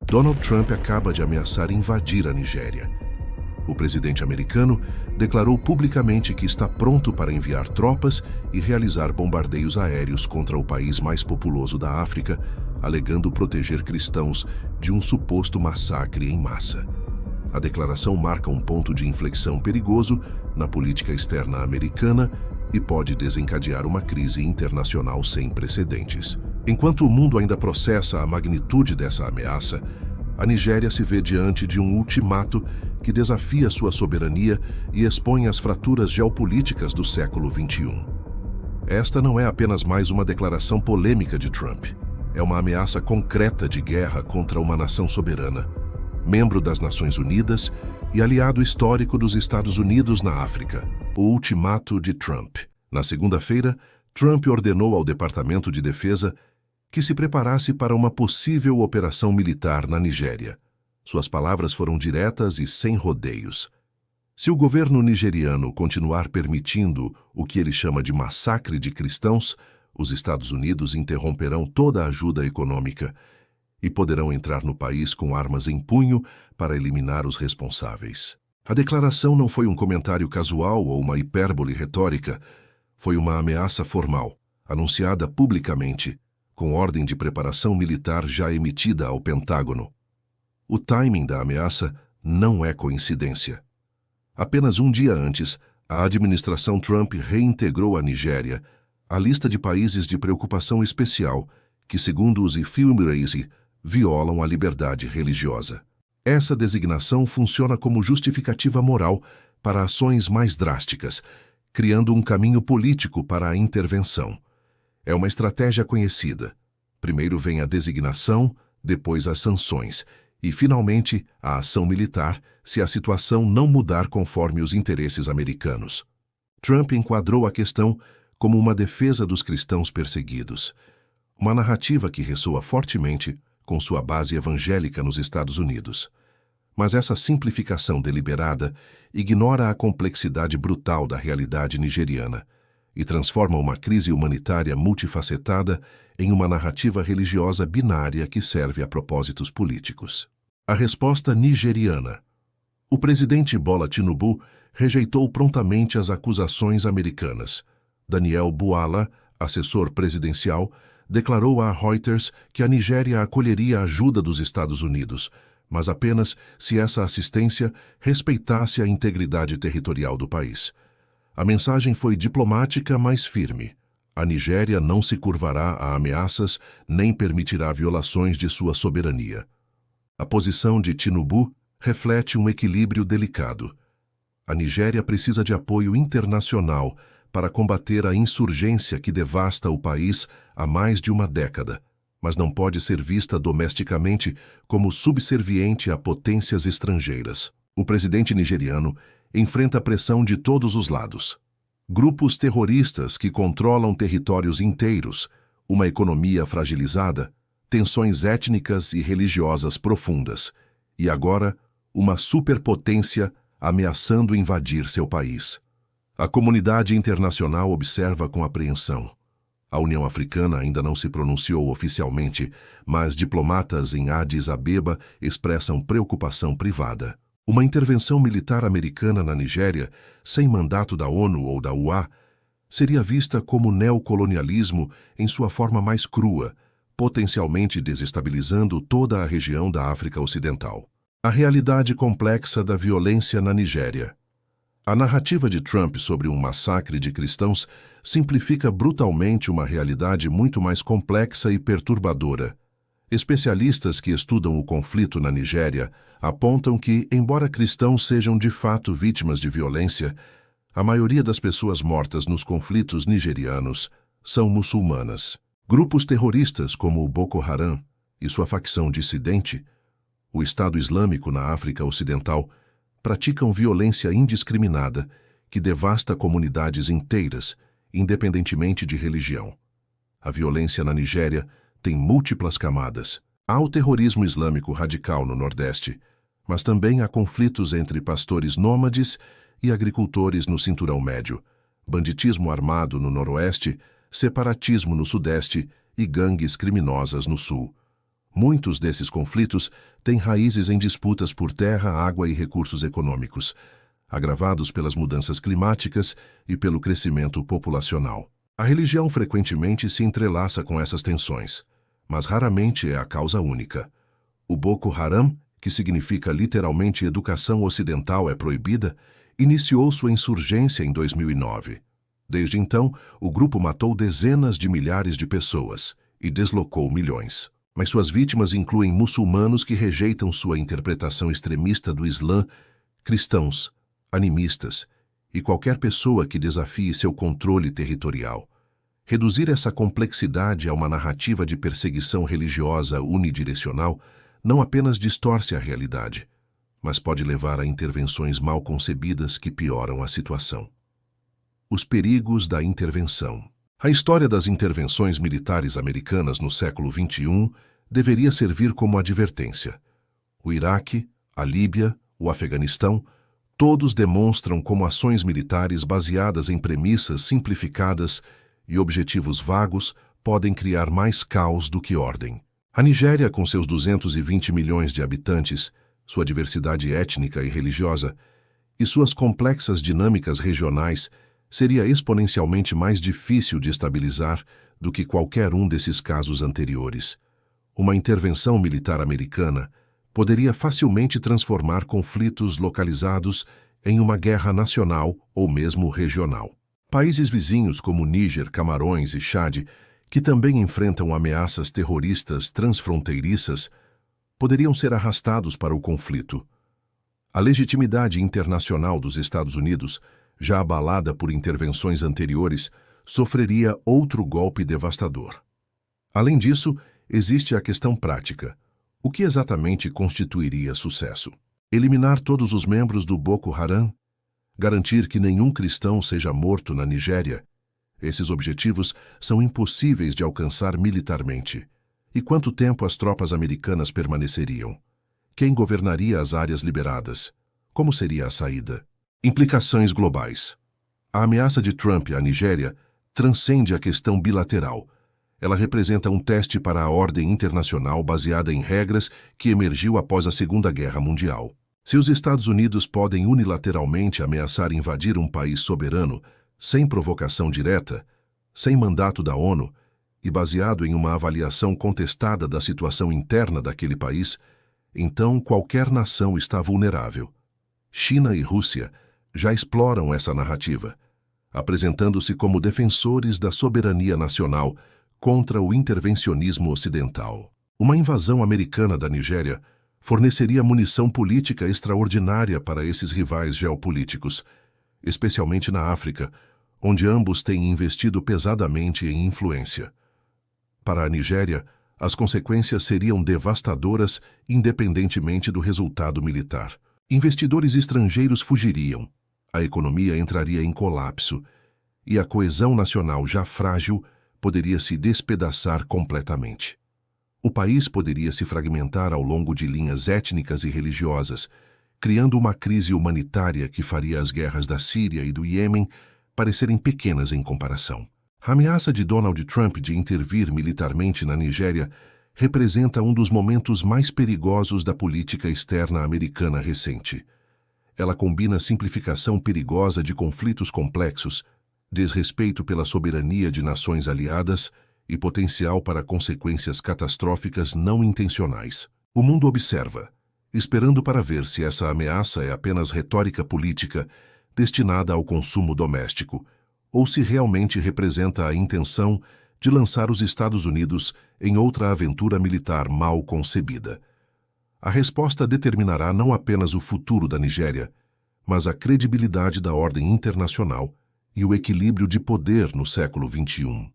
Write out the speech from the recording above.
Donald Trump acaba de ameaçar invadir a Nigéria. O presidente americano declarou publicamente que está pronto para enviar tropas e realizar bombardeios aéreos contra o país mais populoso da África, alegando proteger cristãos de um suposto massacre em massa. A declaração marca um ponto de inflexão perigoso na política externa americana e pode desencadear uma crise internacional sem precedentes. Enquanto o mundo ainda processa a magnitude dessa ameaça, a Nigéria se vê diante de um ultimato que desafia sua soberania e expõe as fraturas geopolíticas do século XXI. Esta não é apenas mais uma declaração polêmica de Trump. É uma ameaça concreta de guerra contra uma nação soberana, membro das Nações Unidas e aliado histórico dos Estados Unidos na África. O ultimato de Trump. Na segunda-feira, Trump ordenou ao Departamento de Defesa que se preparasse para uma possível operação militar na Nigéria. Suas palavras foram diretas e sem rodeios. Se o governo nigeriano continuar permitindo o que ele chama de massacre de cristãos, os Estados Unidos interromperão toda a ajuda econômica e poderão entrar no país com armas em punho para eliminar os responsáveis. A declaração não foi um comentário casual ou uma hipérbole retórica, foi uma ameaça formal, anunciada publicamente, com ordem de preparação militar já emitida ao Pentágono. O timing da ameaça não é coincidência. Apenas um dia antes, a administração Trump reintegrou a Nigéria à lista de países de preocupação especial que, segundo os Ifeumiraisi, violam a liberdade religiosa. Essa designação funciona como justificativa moral para ações mais drásticas, criando um caminho político para a intervenção. É uma estratégia conhecida. Primeiro vem a designação, depois as sanções, e, finalmente, a ação militar, se a situação não mudar conforme os interesses americanos. Trump enquadrou a questão como uma defesa dos cristãos perseguidos, uma narrativa que ressoa fortemente com sua base evangélica nos Estados Unidos. Mas essa simplificação deliberada ignora a complexidade brutal da realidade nigeriana e transforma uma crise humanitária multifacetada em uma narrativa religiosa binária que serve a propósitos políticos. A resposta nigeriana. O presidente Bola Tinubu rejeitou prontamente as acusações americanas. Daniel Bwala, assessor presidencial, declarou à Reuters que a Nigéria acolheria a ajuda dos Estados Unidos, mas apenas se essa assistência respeitasse a integridade territorial do país. A mensagem foi diplomática, mas firme. A Nigéria não se curvará a ameaças nem permitirá violações de sua soberania. A posição de Tinubu reflete um equilíbrio delicado. A Nigéria precisa de apoio internacional para combater a insurgência que devasta o país há mais de uma década, mas não pode ser vista domesticamente como subserviente a potências estrangeiras. O presidente nigeriano enfrenta pressão de todos os lados. Grupos terroristas que controlam territórios inteiros, uma economia fragilizada, tensões étnicas e religiosas profundas, e agora uma superpotência ameaçando invadir seu país. A comunidade internacional observa com apreensão. A União Africana ainda não se pronunciou oficialmente, mas diplomatas em Addis Abeba expressam preocupação privada. Uma intervenção militar americana na Nigéria, sem mandato da ONU ou da UA, seria vista como neocolonialismo em sua forma mais crua, potencialmente desestabilizando toda a região da África Ocidental. A realidade complexa da violência na Nigéria. A narrativa de Trump sobre um massacre de cristãos simplifica brutalmente uma realidade muito mais complexa e perturbadora. Especialistas que estudam o conflito na Nigéria apontam que, embora cristãos sejam de fato vítimas de violência, a maioria das pessoas mortas nos conflitos nigerianos são muçulmanas. Grupos terroristas como o Boko Haram e sua facção dissidente, o Estado Islâmico na África Ocidental, praticam violência indiscriminada que devasta comunidades inteiras, independentemente de religião. A violência na Nigéria tem múltiplas camadas. Há o terrorismo islâmico radical no Nordeste, mas também há conflitos entre pastores nômades e agricultores no Cinturão Médio, banditismo armado no Noroeste, separatismo no Sudeste e gangues criminosas no Sul. Muitos desses conflitos têm raízes em disputas por terra, água e recursos econômicos, agravados pelas mudanças climáticas e pelo crescimento populacional. A religião frequentemente se entrelaça com essas tensões, mas raramente é a causa única. O Boko Haram, que significa literalmente educação ocidental é proibida, iniciou sua insurgência em 2009. Desde então, o grupo matou dezenas de milhares de pessoas e deslocou milhões. Mas suas vítimas incluem muçulmanos que rejeitam sua interpretação extremista do Islã, cristãos, animistas e qualquer pessoa que desafie seu controle territorial. Reduzir essa complexidade a uma narrativa de perseguição religiosa unidirecional não apenas distorce a realidade, mas pode levar a intervenções mal concebidas que pioram a situação. Os perigos da intervenção. A história das intervenções militares americanas no século XXI deveria servir como advertência. O Iraque, a Líbia, o Afeganistão, todos demonstram como ações militares baseadas em premissas simplificadas e objetivos vagos podem criar mais caos do que ordem. A Nigéria, com seus 220 milhões de habitantes, sua diversidade étnica e religiosa, e suas complexas dinâmicas regionais, seria exponencialmente mais difícil de estabilizar do que qualquer um desses casos anteriores. Uma intervenção militar americana poderia facilmente transformar conflitos localizados em uma guerra nacional ou mesmo regional. Países vizinhos como Níger, Camarões e Chad, que também enfrentam ameaças terroristas transfronteiriças, poderiam ser arrastados para o conflito. A legitimidade internacional dos Estados Unidos, já abalada por intervenções anteriores, sofreria outro golpe devastador. Além disso, existe a questão prática. O que exatamente constituiria sucesso? Eliminar todos os membros do Boko Haram? Garantir que nenhum cristão seja morto na Nigéria? Esses objetivos são impossíveis de alcançar militarmente. E quanto tempo as tropas americanas permaneceriam? Quem governaria as áreas liberadas? Como seria a saída? Implicações globais. A ameaça de Trump à Nigéria transcende a questão bilateral. Ela representa um teste para a ordem internacional baseada em regras que emergiu após a Segunda Guerra Mundial. Se os Estados Unidos podem unilateralmente ameaçar invadir um país soberano, sem provocação direta, sem mandato da ONU e baseado em uma avaliação contestada da situação interna daquele país, então qualquer nação está vulnerável. China e Rússia já exploram essa narrativa, apresentando-se como defensores da soberania nacional contra o intervencionismo ocidental. Uma invasão americana da Nigéria forneceria munição política extraordinária para esses rivais geopolíticos, especialmente na África, onde ambos têm investido pesadamente em influência. Para a Nigéria, as consequências seriam devastadoras independentemente do resultado militar. Investidores estrangeiros fugiriam, a economia entraria em colapso e a coesão nacional já frágil poderia se despedaçar completamente. O país poderia se fragmentar ao longo de linhas étnicas e religiosas, criando uma crise humanitária que faria as guerras da Síria e do Iêmen parecerem pequenas em comparação. A ameaça de Donald Trump de intervir militarmente na Nigéria representa um dos momentos mais perigosos da política externa americana recente. Ela combina simplificação perigosa de conflitos complexos, desrespeito pela soberania de nações aliadas e potencial para consequências catastróficas não intencionais. O mundo observa, esperando para ver se essa ameaça é apenas retórica política destinada ao consumo doméstico, ou se realmente representa a intenção de lançar os Estados Unidos em outra aventura militar mal concebida. A resposta determinará não apenas o futuro da Nigéria, mas a credibilidade da ordem internacional e o equilíbrio de poder no século XXI.